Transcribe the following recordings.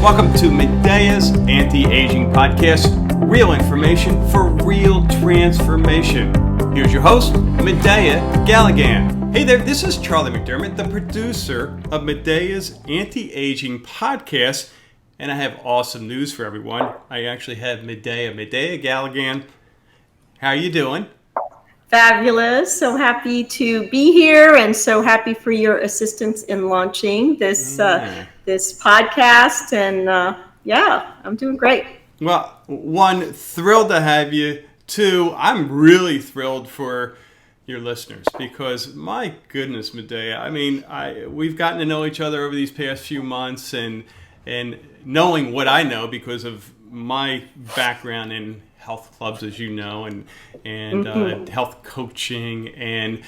Welcome to Medea's Anti-Aging Podcast, real information for real transformation. Here's your host, Medea Background. Hey there, this is Charlie McDermott, the producer of Medea's Anti-Aging Podcast, and I have awesome news for everyone. I actually have Medea Background. How are you doing? Fabulous. So happy to be here and so happy for your assistance in launching this this podcast. And I'm doing great. Well, one, thrilled to have you. Two, I'm really thrilled for your listeners because my goodness, Medea, I mean, we've gotten to know each other over these past few months and knowing what I know because of my background in health clubs, as you know, and health coaching. And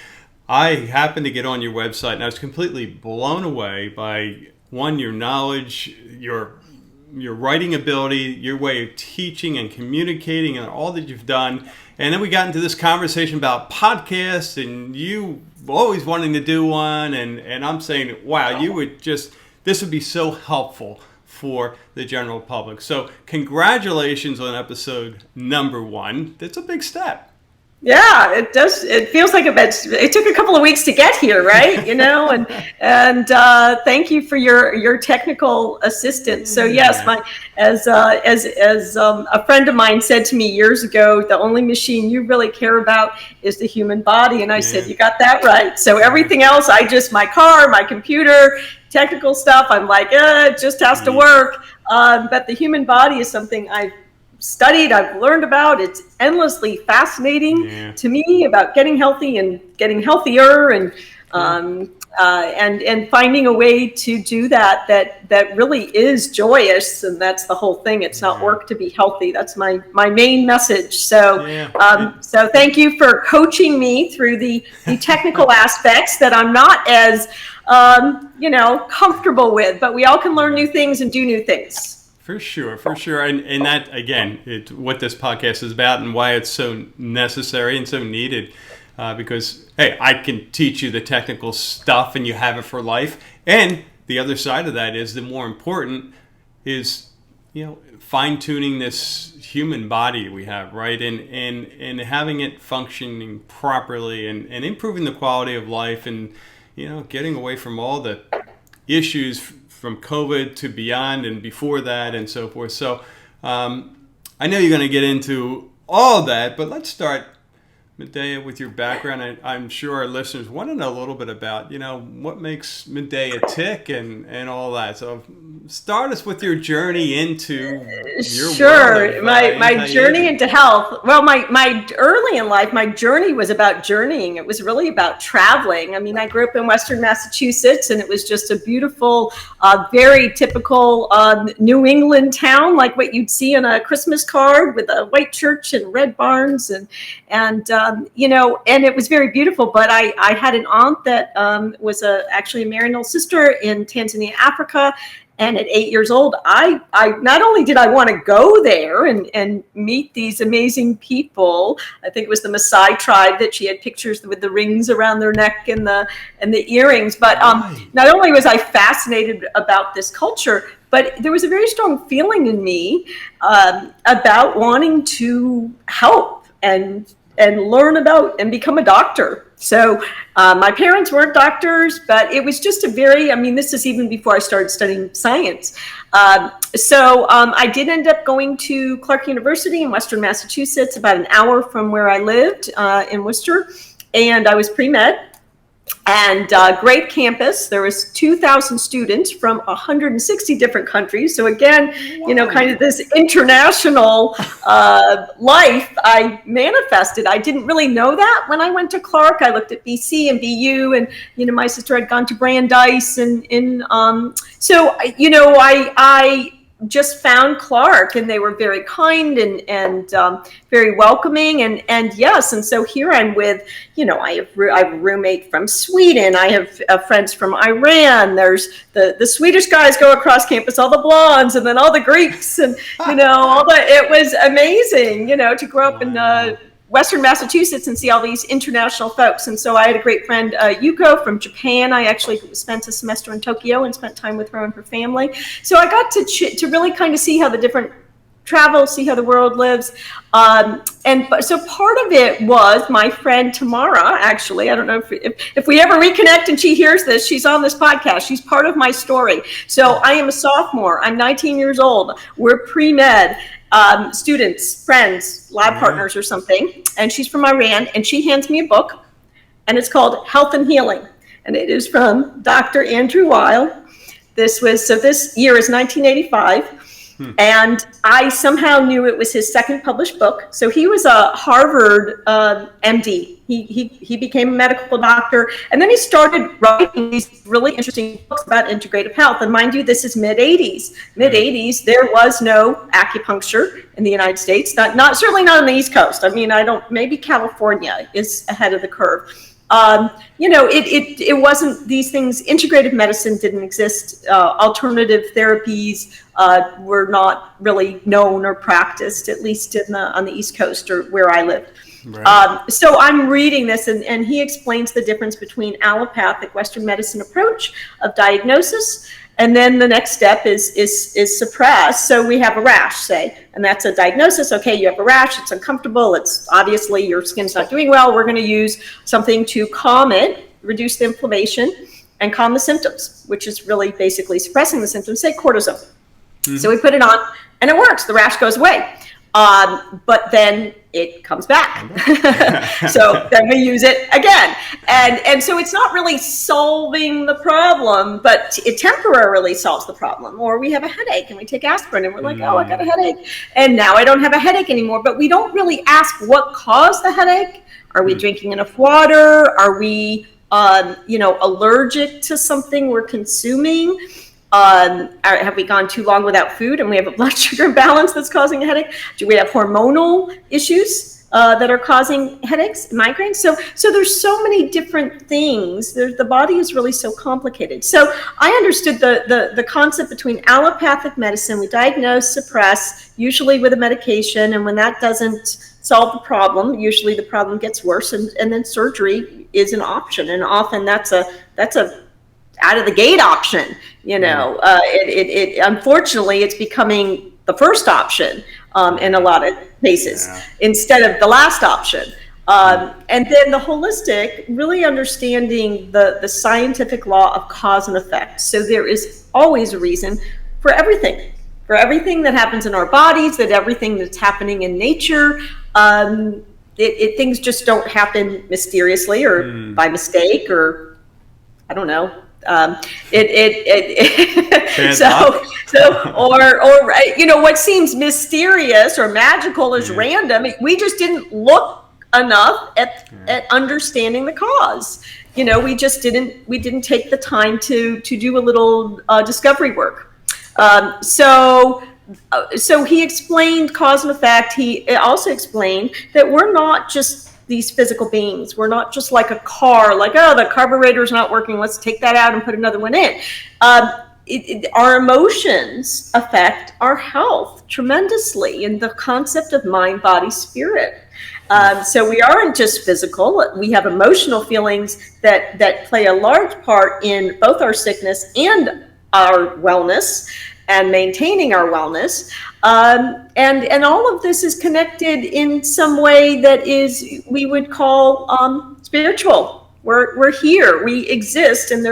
I happened to get on your website and I was completely blown away by, one, your knowledge, your writing ability, your way of teaching and communicating and all that you've done. And then we got into this conversation about podcasts and you always wanting to do one. And I'm saying, wow, this would be so helpful for the general public. So congratulations on episode number 1. That's a big step. Yeah, it does. It feels like it took a couple of weeks to get here, right? You know, and thank you for your technical assistance. So yes, as a friend of mine said to me years ago, the only machine you really care about is the human body, and I said, you got that right. So everything else, my car, my computer, technical stuff, I'm like, it just has to work. But the human body is something I've studied, I've learned about. It's endlessly fascinating to me about getting healthy and getting healthier and finding a way to do that really is joyous, and that's the whole thing. It's not work to be healthy. That's my main message. So so thank you for coaching me through the technical aspects that I'm not as comfortable with, but we all can learn new things and do new things. For sure. And that, again, what this podcast is about and why it's so necessary and so needed. Because, hey, I can teach you the technical stuff and you have it for life. And the other side of that is the more important is, fine-tuning this human body we have, right? And having it functioning properly and improving the quality of life and, getting away from all the issues from COVID to beyond and before that and so forth. So I know you're going to get into all that, but let's start, Medea, with your background. I'm sure our listeners want to know a little bit about, what makes Medea tick and all that. So start us with your journey into your world. My journey into health. Well, my early in life, my journey was about journeying. It was really about traveling. I mean, I grew up in Western Massachusetts, and it was just a beautiful, very typical New England town, like what you'd see on a Christmas card with a white church and red barns and it was very beautiful. But I had an aunt that was actually a married sister in Tanzania, Africa. And at 8 years old, I not only did I want to go there and meet these amazing people. I think it was the Maasai tribe that she had pictures with the rings around their neck and the earrings. But not only was I fascinated about this culture, but there was a very strong feeling in me about wanting to help and learn about and become a doctor. So my parents weren't doctors, but it was just this is even before I started studying science. So I did end up going to Clark University in Western Massachusetts, about an hour from where I lived in Worcester, and I was pre-med. And great campus. There was 2,000 students from 160 different countries. So again, kind of this international life I manifested. I didn't really know that when I went to Clark. I looked at BC and BU, and my sister had gone to Brandeis, so I just found Clark, and they were very kind and very welcoming, and yes, and so here I'm with, I have a roommate from Sweden, I have friends from Iran. There's the Swedish guys go across campus, all the blondes, and then all the Greeks, and all the. It was amazing, to grow up in Western Massachusetts and see all these international folks. And so I had a great friend, Yuko from Japan. I actually spent a semester in Tokyo and spent time with her and her family. So I got to really kind of see how the different travel, see how the world lives. So part of it was my friend Tamara, actually. I don't know if we ever reconnect and she hears this, she's on this podcast. She's part of my story. So I am a sophomore. I'm 19 years old. We're pre-med. Students, friends, lab partners or something, and she's from Iran, and she hands me a book, and it's called Health and Healing, and it is from Dr. Andrew Weil. This year is 1985, and I somehow knew it was his second published book. So he was a Harvard MD. He became a medical doctor, and then he started writing these really interesting books about integrative health. And mind you, this is mid-'80s. Mid-'80s, there was no acupuncture in the United States. Certainly not on the East Coast. I mean, maybe California is ahead of the curve. It wasn't these things. Integrative medicine didn't exist. Alternative therapies were not really known or practiced, at least on the East Coast or where I lived. Right. So I'm reading this, and he explains the difference between allopathic Western medicine approach of diagnosis, and then the next step is suppress. So we have a rash, say, and that's a diagnosis. Okay, you have a rash, it's uncomfortable, it's obviously your skin's not doing well. We're going to use something to calm it, reduce the inflammation, and calm the symptoms, which is really basically suppressing the symptoms, say cortisone. Mm-hmm. So we put it on, and it works. The rash goes away. But then it comes back. So then we use it again. And so it's not really solving the problem, but it temporarily solves the problem. Or we have a headache and we take aspirin and we're like, oh, I got a headache. And now I don't have a headache anymore. But we don't really ask what caused the headache. Are we drinking enough water? Are we, allergic to something we're consuming? Have we gone too long without food and we have a blood sugar imbalance that's causing a headache? Do we have hormonal issues that are causing headaches, migraines? So there's so many different things. The body is really so complicated. So I understood the concept between allopathic medicine. We diagnose, suppress, usually with a medication, and when that doesn't solve the problem, usually the problem gets worse, and then surgery is an option, and often that's a out of the gate option. Unfortunately, it's becoming the first option in a lot of cases instead of the last option. And then the holistic, really understanding the scientific law of cause and effect. So there is always a reason for everything that happens in our bodies, that everything that's happening in nature. Things just don't happen mysteriously or by mistake, or I don't know. What seems mysterious or magical is random. We just didn't look enough at understanding the cause. We didn't take the time to do a little discovery work. So he explained cause and effect. He also explained that we're not just these physical beings. We're not just like a car, like, oh, the carburetor's not working, let's take that out and put another one in. Our emotions affect our health tremendously in the concept of mind, body, spirit. So we aren't just physical. We have emotional feelings that play a large part in both our sickness and our wellness and maintaining our wellness. And all of this is connected in some way that is, we would call spiritual. We're here, we exist, and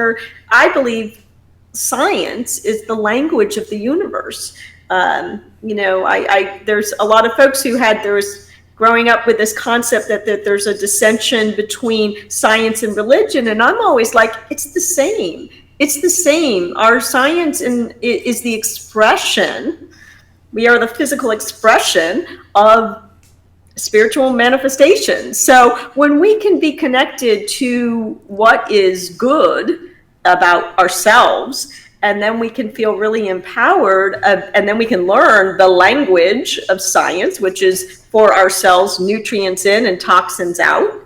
I believe science is the language of the universe. There's a lot of folks who there's growing up with this concept that there's a dissension between science and religion, and I'm always like, it's the same. It's the same. Our science is the expression. We are the physical expression of spiritual manifestations. So when we can be connected to what is good about ourselves, and then we can feel really empowered, and then we can learn the language of science, which is for ourselves, nutrients in and toxins out.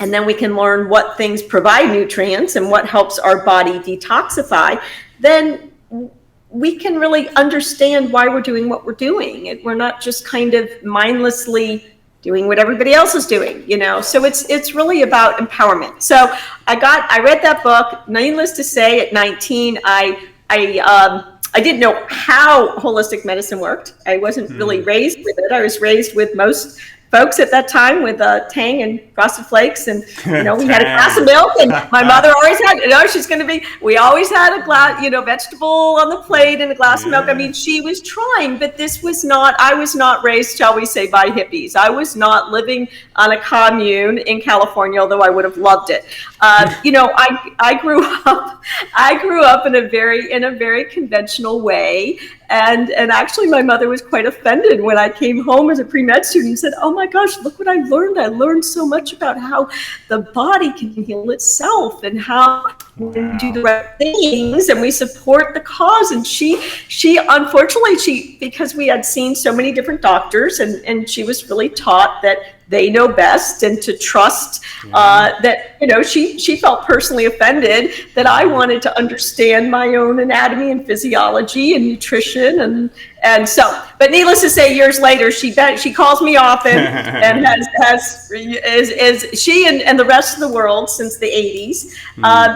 And then we can learn what things provide nutrients and what helps our body detoxify. Then we can really understand why we're doing what we're doing. We're not just kind of mindlessly doing what everybody else is doing, so it's really about empowerment. So I read that book. Needless to say, at 19, I didn't know how holistic medicine worked. I wasn't really raised with it. I was raised with most folks at that time with Tang and Frosted Flakes, and we had a glass of milk, and my mother always had, we always had a glass, vegetable on the plate and a glass of milk. I mean, she was trying, but I was not raised, shall we say, by hippies. I was not living on a commune in California, although I would have loved it. I grew up in a very conventional way. And actually, my mother was quite offended when I came home as a pre-med student and said, "Oh my gosh, look what I learned. I learned so much about how the body can heal itself and how we do the right things and we support the cause." And she unfortunately, because we had seen so many different doctors, and she was really taught that they know best and to trust that, she felt personally offended that I wanted to understand my own anatomy and physiology and nutrition. And so, but needless to say, years later, she calls me often and she and the rest of the world since the 80s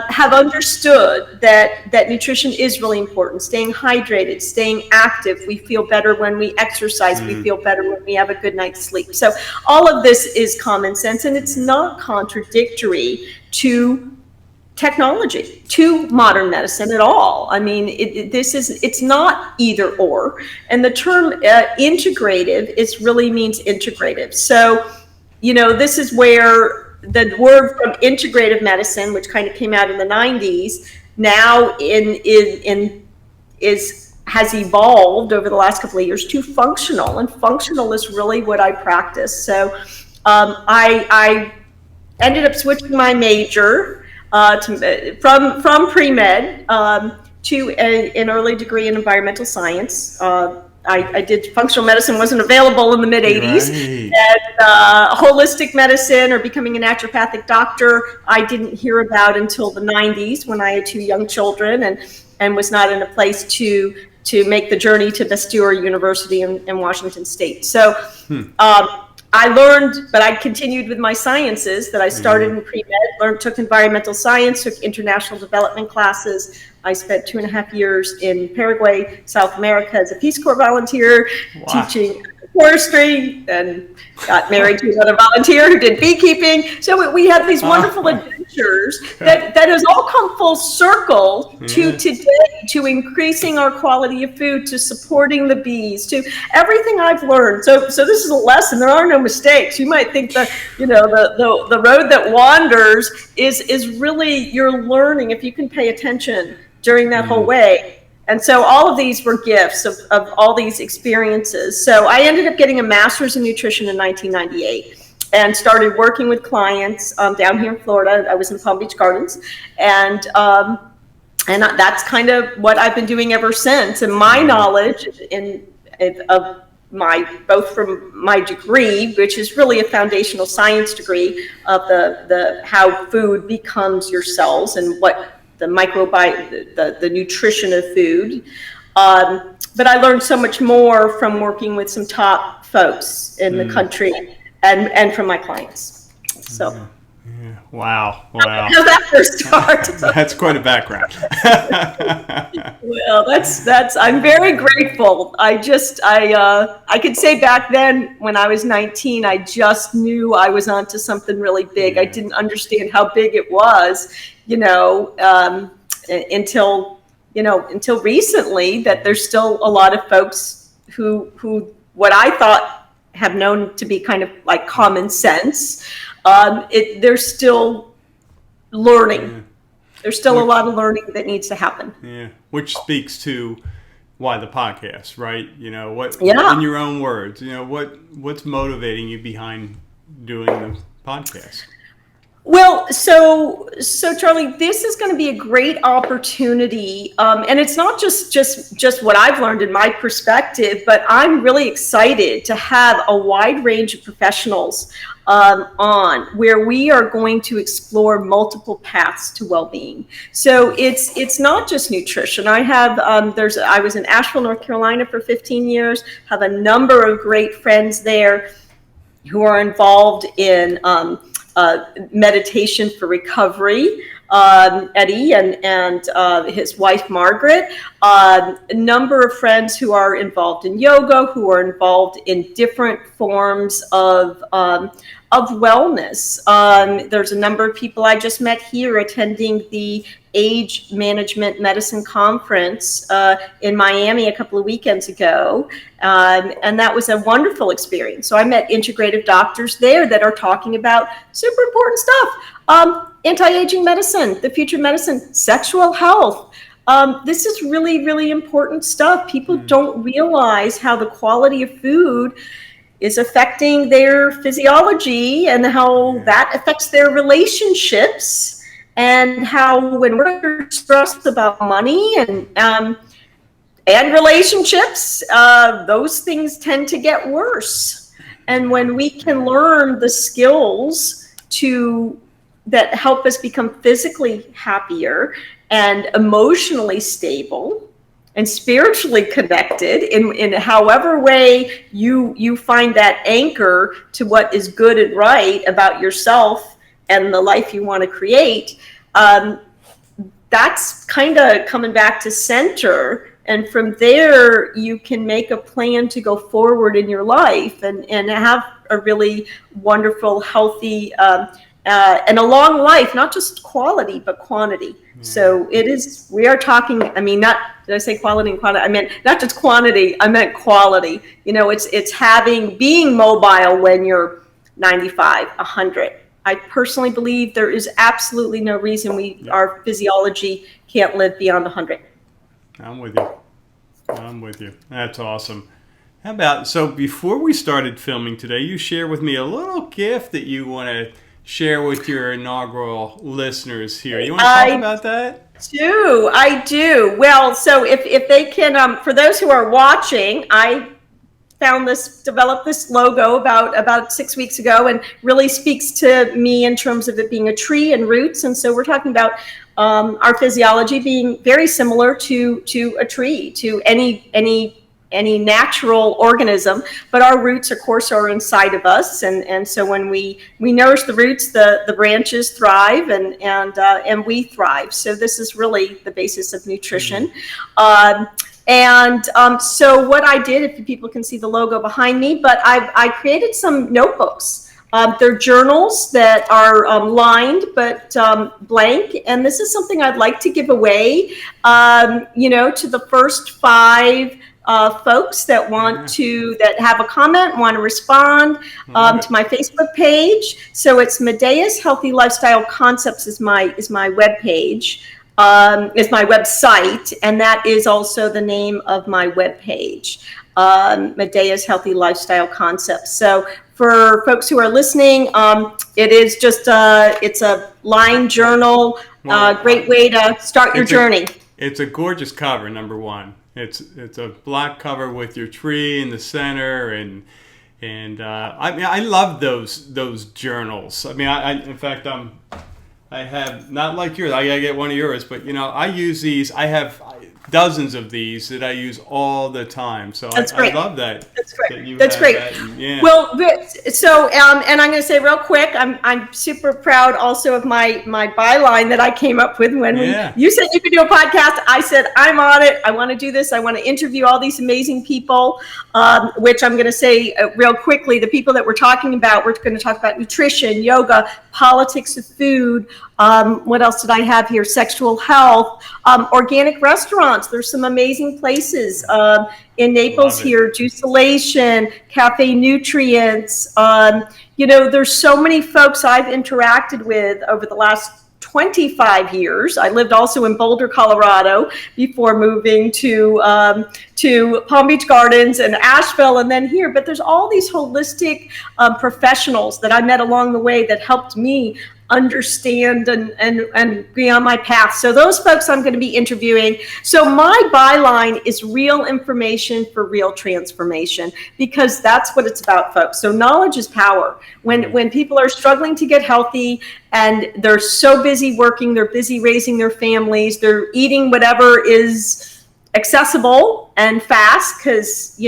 have understood that nutrition is really important. Staying hydrated, staying active. We feel better when we exercise. We feel better when we have a good night's sleep. So all of this is common sense, and it's not contradictory to technology, to modern medicine at all. I mean, it's not either or. And the term integrative really means integrative. So, this is where the word from integrative medicine, which kind of came out in the 90s, now has evolved over the last couple of years to functional, and functional is really what I practice. So I ended up switching my major from pre-med to an early degree in environmental science. I did functional medicine, wasn't available in the mid 80s. Right. And holistic medicine or becoming a naturopathic doctor, I didn't hear about until the 90s when I had 2 young children and was not in a place to make the journey to Bastyr University in Washington State. So I learned, but I continued with my sciences that I started in pre-med, took environmental science, took international development classes. I spent 2.5 years in Paraguay, South America as a Peace Corps volunteer, teaching forestry, and got married to another volunteer who did beekeeping. So we had these wonderful adventures that has all come full circle to today, to increasing our quality of food, to supporting the bees, to everything I've learned. So this is a lesson. There are no mistakes. You might think that the road that wanders is really you're learning if you can pay attention during that whole way. And so all of these were gifts of all these experiences. So I ended up getting a master's in nutrition in 1998 and started working with clients down here in Florida. I was in Palm Beach Gardens. And that's kind of what I've been doing ever since. And my knowledge both from my degree, which is really a foundational science degree of the how food becomes your cells and what the microbiome, the nutrition of food. But I learned so much more from working with some top folks in the country and from my clients. So. Yeah. Wow. How's that first start? That's quite a background. Well, that's I'm very grateful. I could say back then when I was 19, I just knew I was onto something really big. I didn't understand how big it was, until recently, that there's still a lot of folks who what I thought have known to be kind of like common sense. They're still learning. Yeah. There's still a lot of learning that needs to happen. Yeah, which speaks to why the podcast, right? In your own words, what's motivating you behind doing the podcast? Well, so Charlie, this is going to be a great opportunity, and it's not just what I've learned in my perspective, but I'm really excited to have a wide range of professionals on where we are going to explore multiple paths to well-being. So it's not just nutrition. I was in Asheville, North Carolina for 15 years, have a number of great friends there. who are involved in meditation for recovery. Eddie and his wife Margaret, a number of friends who are involved in yoga, who are involved in different forms of wellness. There's a number of people I just met here attending the Age Management Medicine Conference in Miami a couple of weekends ago. And that was a wonderful experience. So I met integrative doctors there that are talking about super important stuff. Anti-aging medicine, the future of medicine, sexual health. This is really, really important stuff. People don't realize how the quality of food is affecting their physiology and how that affects their relationships, and how when we're stressed about money and relationships, those things tend to get worse. And when we can learn the skills that help us become physically happier and emotionally stable and spiritually connected in however way you find that anchor to what is good and right about yourself and the life you want to create, that's kind of coming back to center. And from there, you can make a plan to go forward in your life and have a really wonderful, healthy, and a long life, not just quality, but quantity. So we are talking, I mean, did I say quality and quantity? I meant not just quantity, I meant quality. It's being mobile when you're 95, 100. I personally believe there is absolutely no reason our physiology can't live beyond 100. I'm with you. That's awesome. How about, so before we started filming today, you shared with me a little gift that you want to share with your inaugural listeners here. You want to talk about that? I do. Well, so if they can, for those who are watching, I developed this logo about 6 weeks ago, and really speaks to me in terms of it being a tree and roots. And so we're talking about our physiology being very similar to a tree, to any natural organism, but our roots, of course, are inside of us, and so when we nourish the roots, the branches thrive, and we thrive. So this is really the basis of nutrition. So what I did, if people can see the logo behind me, but I created some notebooks. They're journals that are lined but blank, and this is something I'd like to give away, to the first 5 folks that that have a comment, want to respond to my Facebook page. So it's Medeas Healthy Lifestyle Concepts is my web page, is my website, and that is also the name of my web page, Medeas Healthy Lifestyle Concepts. So for folks who are listening, it is just it's a lined journal, great way to start your journey. It's a gorgeous cover, number one. It's a black cover with your tree in the center, and I mean, I love those journals. I mean, in fact, I have, not like yours, I gotta get one of yours, but I use these. I have dozens of these that I use all the time. So I love that. That's great. That's great. Yeah. Well, so and I'm going to say real quick, I'm super proud also of my byline that I came up with when you said you could do a podcast. I said I'm on it. I want to do this. I want to interview all these amazing people, which I'm going to say real quickly. The people that we're talking about, we're going to talk about nutrition, yoga, politics of food. What else did I have here? Sexual health, organic restaurants. There's some amazing places in Naples here. Juicelation, Cafe Nutrients. There's so many folks I've interacted with over the last 25 years. I lived also in Boulder, Colorado before moving to Palm Beach Gardens and Asheville and then here. But there's all these holistic professionals that I met along the way that helped me understand and be on my path. So those folks I'm going to be interviewing. So my byline is real information for real transformation, because that's what it's about, folks. So knowledge is power. When people are struggling to get healthy and they're so busy working, they're busy raising their families, they're eating whatever is accessible and fast, because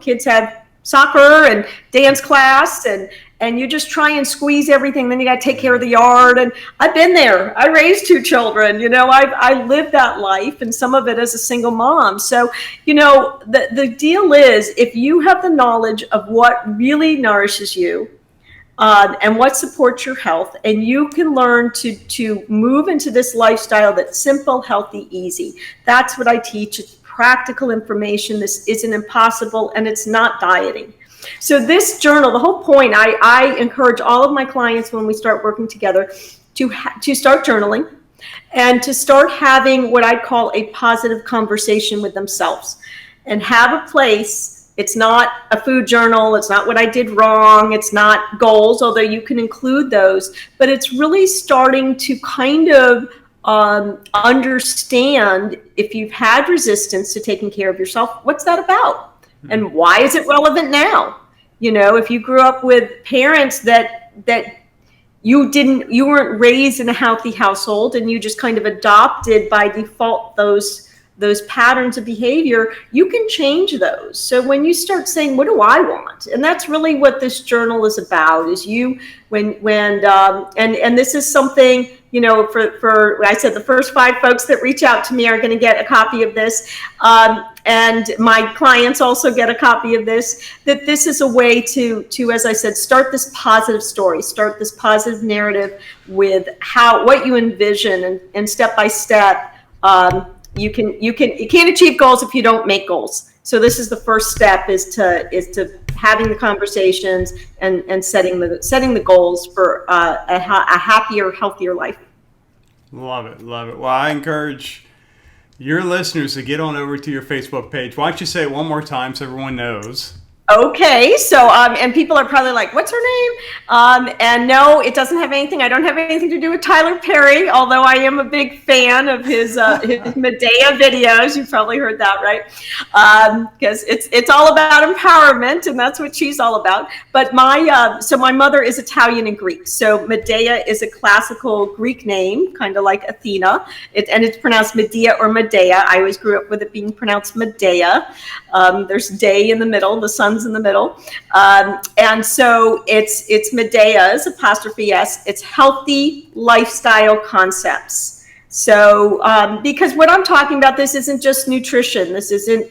kids have soccer and dance class, and you just try and squeeze everything. Then you got to take care of the yard. And I've been there. I raised 2 children. I lived that life, and some of it as a single mom. So, the deal is, if you have the knowledge of what really nourishes you, and what supports your health, and you can learn to move into this lifestyle that's simple, healthy, easy. That's what I teach. It's practical information. This isn't impossible, and it's not dieting. So this journal, the whole point, I encourage all of my clients when we start working together to start journaling and to start having what I call a positive conversation with themselves, and have a place. It's not a food journal. It's not what I did wrong. It's not goals, although you can include those. But it's really starting to kind of understand, if you've had resistance to taking care of yourself, what's that about? And why is it relevant now? If you grew up with parents that you weren't raised in a healthy household, and you just kind of adopted by default those patterns of behavior, you can change those. So when you start saying, what do I want? And that's really what this journal is about, is and this is something, for I said, the first 5 folks that reach out to me are going to get a copy of this. And my clients also get a copy of this, that this is a way to, as I said, start this positive story, start this positive narrative with what you envision, and step by step, you can't achieve goals if you don't make goals. So this is the first step, is to having the conversations and setting the goals for a happier, healthier life. Love it. Well, I encourage your listeners to get on over to your Facebook page. Why don't you say it one more time so everyone knows? Okay, so and people are probably like, what's her name? And no, it doesn't have anything. I don't have anything to do with Tyler Perry, although I am a big fan of his Medea videos. You've probably heard that, right? Because it's all about empowerment, and that's what she's all about. But my mother is Italian and Greek, so Medea is a classical Greek name, kind of like Athena. And it's pronounced Medea or Medea. I always grew up with it being pronounced Medea. There's day in the middle, the sun's in the middle. And so it's Medeas, apostrophe S. It's healthy lifestyle concepts. So because what I'm talking about, this isn't just nutrition. This isn't,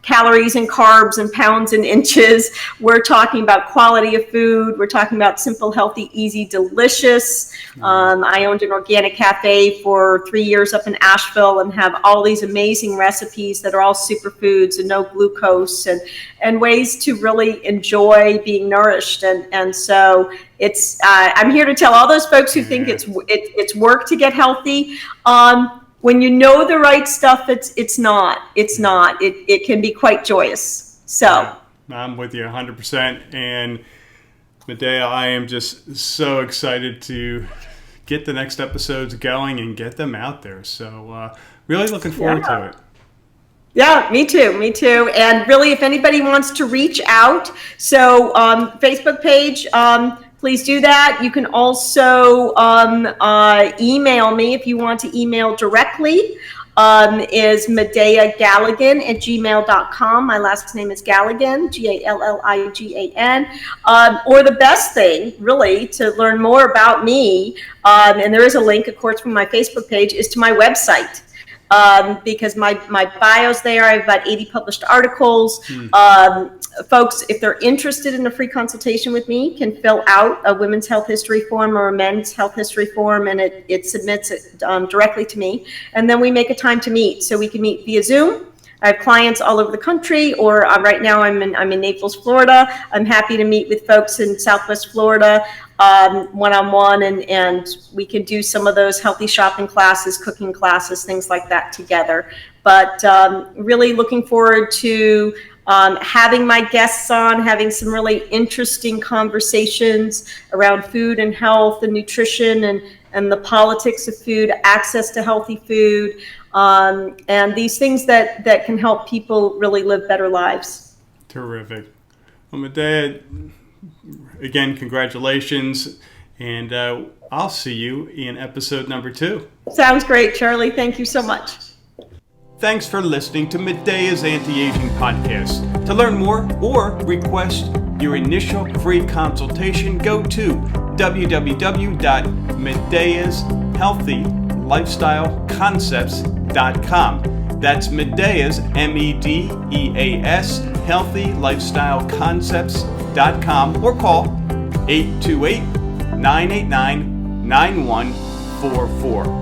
calories and carbs and pounds and inches. We're talking about quality of food. We're talking about simple, healthy, easy, delicious. I owned an organic cafe for 3 years up in Asheville, and have all these amazing recipes that are all superfoods and no glucose, and ways to really enjoy being nourished. And so it's I'm here to tell all those folks who think it's work to get healthy. When you know the right stuff, it's not. It can be quite joyous. So yeah, I'm with you 100%. And Medea, I am just so excited to get the next episodes going and get them out there. So really looking forward to it. Yeah, me too. And really, if anybody wants to reach out, so Facebook page, please do that. You can also email me if you want to email directly. Is medeagallaghan@gmail.com. My last name is Galligan, Galligan. Or the best thing, really, to learn more about me, and there is a link, of course, from my Facebook page, is to my website. Because my bio's there. I have about 80 published articles. Folks, if they're interested in a free consultation with me, can fill out a women's health history form or a men's health history form, and it submits it directly to me. And then we make a time to meet. So we can meet via Zoom. I have clients all over the country, or right now I'm in Naples, Florida. I'm happy to meet with folks in Southwest Florida one-on-one, and we can do some of those healthy shopping classes, cooking classes, things like that together. But really looking forward to having my guests on, having some really interesting conversations around food and health and nutrition and the politics of food, access to healthy food, and these things that can help people really live better lives. Terrific. Well, Medea, again, congratulations, and I'll see you in episode number 2. Sounds great, Charlie. Thank you so much. Thanks for listening to Medea's Anti-Aging Podcast. To learn more or request your initial free consultation, go to www.medeyashealthylifestyleconcepts.com. That's Medeas, MEDEAS, healthylifestyleconcepts.com, or call 828-989-9144.